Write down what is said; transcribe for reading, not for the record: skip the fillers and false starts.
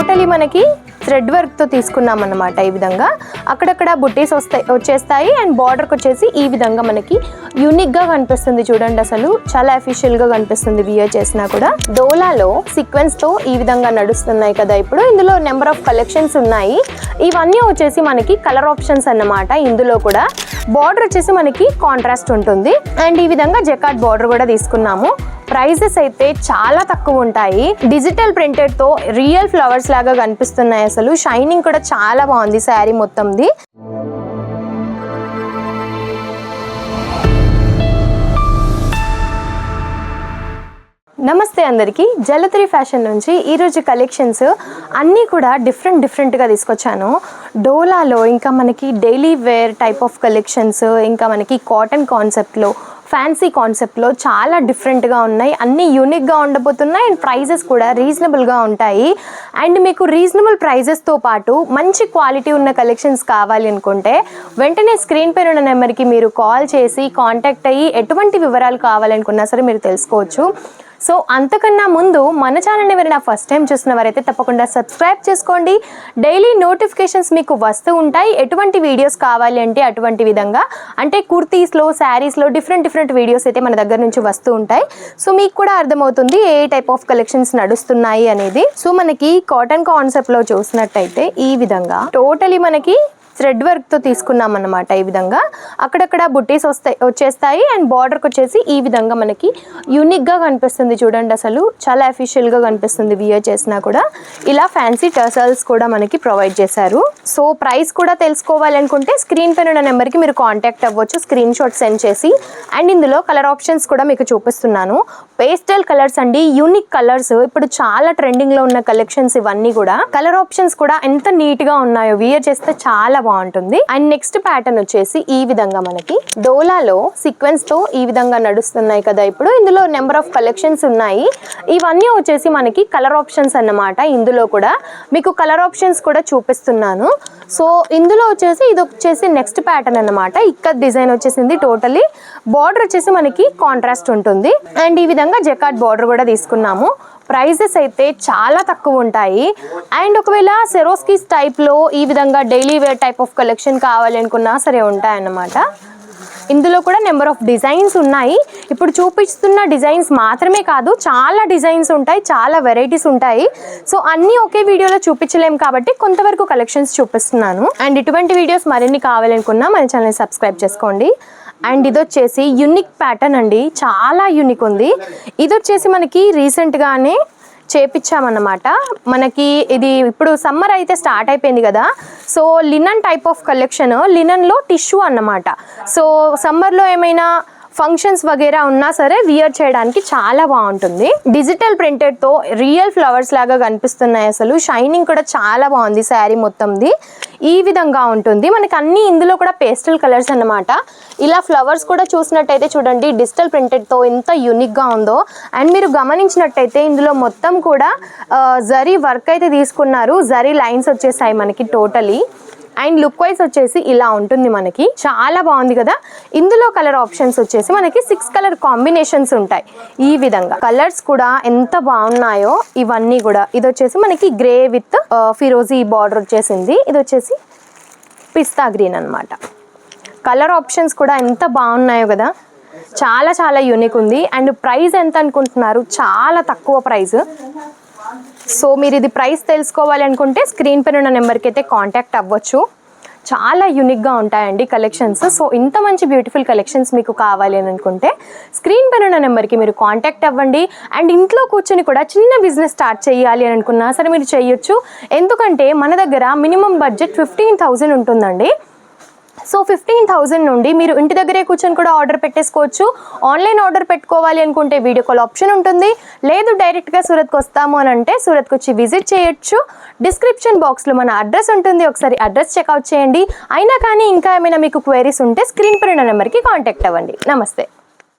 Totally మనకి thread work తో తీసుకున్నాం అన్నమాట. ఈ విధంగా అక్కడక్కడ బుట్టీస్ వచ్చేస్తాయి అండ్ బార్డర్కి వచ్చేసి ఈ విధంగా మనకి యూనిక్ గా కనిపిస్తుంది. చూడండి, అసలు చాలా అఫీషియల్ గా కనిపిస్తుంది వియర్ చేసినా కూడా. డోలాలో సీక్వెన్స్ తో ఈ విధంగా నడుస్తున్నాయి కదా. ఇప్పుడు ఇందులో నెంబర్ ఆఫ్ కలెక్షన్స్ ఉన్నాయి. ఇవన్నీ వచ్చేసి మనకి కలర్ ఆప్షన్స్ అన్నమాట. ఇందులో కూడా బార్డర్ వచ్చేసి మనకి కాంట్రాస్ట్ ఉంటుంది అండ్ ఈ విధంగా జకార్డ్ బార్డర్ కూడా తీసుకున్నాము. ప్రైజెస్ అయితే చాలా తక్కువ ఉంటాయి. డిజిటల్ ప్రింటెడ్ తో రియల్ ఫ్లవర్స్ లాగా కనిపిస్తున్నాయి. అసలు షైనింగ్ కూడా చాలా బాగుంది శారీ మొత్తంది. నమస్తే అందరికీ, జలతరి ఫ్యాషన్ నుంచి ఈరోజు కలెక్షన్స్ అన్నీ కూడా డిఫరెంట్గా తీసుకొచ్చాను. డోలాలో ఇంకా మనకి daily wear type of collections, ఇంకా మనకి కాటన్ కాన్సెప్ట్లో, ఫ్యాన్సీ కాన్సెప్ట్లో చాలా డిఫరెంట్గా ఉన్నాయి. అన్నీ యూనిక్గా ఉండబోతున్నాయి అండ్ ప్రైజెస్ కూడా రీజనబుల్గా ఉంటాయి. అండ్ మీకు రీజనబుల్ ప్రైజెస్తో పాటు మంచి క్వాలిటీ ఉన్న కలెక్షన్స్ కావాలి అనుకుంటే వెంటనే స్క్రీన్ పైన ఉన్న నెంబర్కి మీరు కాల్ చేసి కాంటాక్ట్ అయ్యి ఎటువంటి వివరాలు కావాలనుకున్నా సరే మీరు తెలుసుకోవచ్చు. సో అంతకన్నా ముందు మన ఛానల్ని ఎవరైనా ఫస్ట్ టైం చూసిన వారైతే తప్పకుండా సబ్స్క్రైబ్ చేసుకోండి. డైలీ నోటిఫికేషన్స్ మీకు వస్తూ ఉంటాయి. ఎటువంటి వీడియోస్ కావాలి అంటే అటువంటి విధంగా, అంటే కుర్తీస్లో, శారీస్లో డిఫరెంట్ వీడియోస్ అయితే మన దగ్గర నుంచి వస్తూ ఉంటాయి. సో మీకు కూడా అర్థమవుతుంది ఏ టైప్ ఆఫ్ కలెక్షన్స్ నడుస్తున్నాయి అనేది. సో మనకి కాటన్ కాన్సెప్ట్లో చూసినట్టయితే ఈ విధంగా టోటలీ మనకి థ్రెడ్ వర్క్తో తీసుకున్నాం అన్నమాట. ఈ విధంగా అక్కడక్కడ బుట్టీస్ వచ్చేస్తాయి అండ్ బార్డర్కి వచ్చేసి ఈ విధంగా మనకి యూనిక్గా కనిపిస్తుంది. చూడండి, అసలు చాలా అఫీషియల్గా కనిపిస్తుంది వియర్ చేసినా కూడా. ఇలా ఫ్యాన్సీ టర్సల్స్ కూడా మనకి ప్రొవైడ్ చేశారు. సో ప్రైస్ కూడా తెలుసుకోవాలనుకుంటే స్క్రీన్ పైన ఉన్న నెంబర్కి మీరు కాంటాక్ట్ అవ్వచ్చు, స్క్రీన్ షాట్ సెండ్ చేసి. అండ్ ఇందులో కలర్ ఆప్షన్స్ కూడా మీకు చూపిస్తున్నాను. పేస్టల్ కలర్స్ అండి, యూనిక్ కలర్స్, ఇప్పుడు చాలా ట్రెండింగ్లో ఉన్న కలెక్షన్స్ ఇవన్నీ కూడా. కలర్ ఆప్షన్స్ కూడా ఎంత నీట్గా ఉన్నాయో, వియర్ చేస్తే చాలా బాగుంటుంది. అండ్ నెక్స్ట్ ప్యాటర్న్ వచ్చేసి ఈ విధంగా మనకి డోలాలో సీక్వెన్స్ తో ఈ విధంగా నడుస్తున్నాయి కదా. ఇప్పుడు ఇందులో నెంబర్ ఆఫ్ కలెక్షన్స్ ఉన్నాయి. ఇవన్నీ వచ్చేసి మనకి కలర్ ఆప్షన్స్ అన్నమాట. ఇందులో కూడా మీకు కలర్ ఆప్షన్స్ కూడా చూపిస్తున్నాను. సో ఇందులో వచ్చేసి ఇది వచ్చేసి నెక్స్ట్ ప్యాటర్న్ అన్నమాట. ఇక్కడ డిజైన్ వచ్చేసింది. టోటలీ బార్డర్ వచ్చేసి మనకి కాంట్రాస్ట్ ఉంటుంది అండ్ ఈ విధంగా జకార్డ్ బార్డర్ కూడా తీసుకున్నాము. ప్రైజెస్ అయితే చాలా తక్కువ ఉంటాయి. అండ్ ఒకవేళ సెరోస్కీస్ టైప్లో ఈ విధంగా daily wear type of collection కావాలనుకున్నా సరే ఉంటాయన్నమాట. ఇందులో కూడా నెంబర్ ఆఫ్ డిజైన్స్ ఉన్నాయి. ఇప్పుడు చూపిస్తున్న డిజైన్స్ మాత్రమే కాదు, చాలా డిజైన్స్ ఉంటాయి, చాలా వెరైటీస్ ఉంటాయి. సో అన్నీ ఒకే వీడియోలో చూపించలేము కాబట్టి కొంతవరకు కలెక్షన్స్ చూపిస్తున్నాను. అండ్ ఇటువంటి వీడియోస్ మరిన్ని కావాలనుకున్నా మన ఛానల్ సబ్స్క్రైబ్ చేసుకోండి. అండ్ ఇది వచ్చేసి యూనిక్ ప్యాటర్న్ అండి, చాలా యూనిక్ ఉంది. ఇది వచ్చేసి మనకి రీసెంట్గానే చేపించామన్నమాట. మనకి ఇది ఇప్పుడు సమ్మర్ అయితే స్టార్ట్ అయిపోయింది కదా. So linen type of collection, లినన్లో టిష్యూ అన్నమాట. సో సమ్మర్లో ఏమైనా ఫంక్షన్స్ వగేరా ఉన్నా సరే వియర్ చేయడానికి చాలా బాగుంటుంది. డిజిటల్ ప్రింటెడ్ తో రియల్ ఫ్లవర్స్ లాగా కనిపిస్తున్నాయి. అసలు షైనింగ్ కూడా చాలా బాగుంది శారీ మొత్తంది. ఈ విధంగా ఉంటుంది మనకి. అన్ని ఇందులో కూడా పేస్టల్ కలర్స్ అన్నమాట. ఇలా ఫ్లవర్స్ కూడా చూసినట్టయితే చూడండి, డిజిటల్ ప్రింటెడ్ తో ఎంత యూనిక్ గా ఉందో. అండ్ మీరు గమనించినట్టయితే ఇందులో మొత్తం కూడా జరీ వర్క్ అయితే తీసుకున్నారు. జరీ లైన్స్ వచ్చేసాయి మనకి టోటలీ. అండ్ లుక్ వైజ్ వచ్చేసి ఇలా ఉంటుంది మనకి. చాలా బాగుంది కదా. ఇందులో కలర్ ఆప్షన్స్ వచ్చేసి మనకి 6 కలర్ కాంబినేషన్స్ ఉంటాయి. ఈ విధంగా కలర్స్ కూడా ఎంత బాగున్నాయో ఇవన్నీ కూడా. ఇది వచ్చేసి మనకి గ్రే విత్ ఫిరోజీ బార్డర్ వచ్చేసింది. ఇది వచ్చేసి పిస్తా గ్రీన్ అన్నమాట. కలర్ ఆప్షన్స్ కూడా ఎంత బాగున్నాయో కదా. చాలా యూనిక్ ఉంది. అండ్ ప్రైస్ ఎంత అనుకుంటున్నారు? చాలా తక్కువ ప్రైస్. సో మీరు ఇది ప్రైస్ తెలుసుకోవాలి అనుకుంటే స్క్రీన్ పైన ఉన్న నెంబర్కి అయితే కాంటాక్ట్ అవ్వచ్చు. చాలా యూనిక్గా ఉంటాయండి కలెక్షన్స్. సో ఇంత మంచి బ్యూటిఫుల్ కలెక్షన్స్ మీకు కావాలి అని అనుకుంటే స్క్రీన్ పైన ఉన్న నెంబర్కి మీరు కాంటాక్ట్ అవ్వండి. అండ్ ఇంట్లో కూర్చొని కూడా చిన్న బిజినెస్ స్టార్ట్ చేయాలి అని అనుకున్నా సరే మీరు చేయొచ్చు. ఎందుకంటే మన దగ్గర మినిమం బడ్జెట్ 15,000 ఉంటుందండి. సో 15,000 నుండి మీరు ఇంటి దగ్గరే కూర్చొని కూడా ఆర్డర్ పెట్టేసుకోవచ్చు. ఆన్లైన్ ఆర్డర్ పెట్టుకోవాలి అనుకుంటే వీడియో కాల్ ఆప్షన్ ఉంటుంది. లేదు డైరెక్ట్గా సూరత్కి వస్తాము అని అంటే సూరత్కి వచ్చి విజిట్ చేయొచ్చు. డిస్క్రిప్షన్ బాక్స్లో మన అడ్రస్ ఉంటుంది, ఒకసారి అడ్రస్ చెక్అవుట్ చేయండి. అయినా కానీ ఇంకా ఏమైనా మీకు క్వైరీస్ ఉంటే స్క్రీన్ పైన నెంబర్కి కాంటాక్ట్ అవ్వండి. నమస్తే.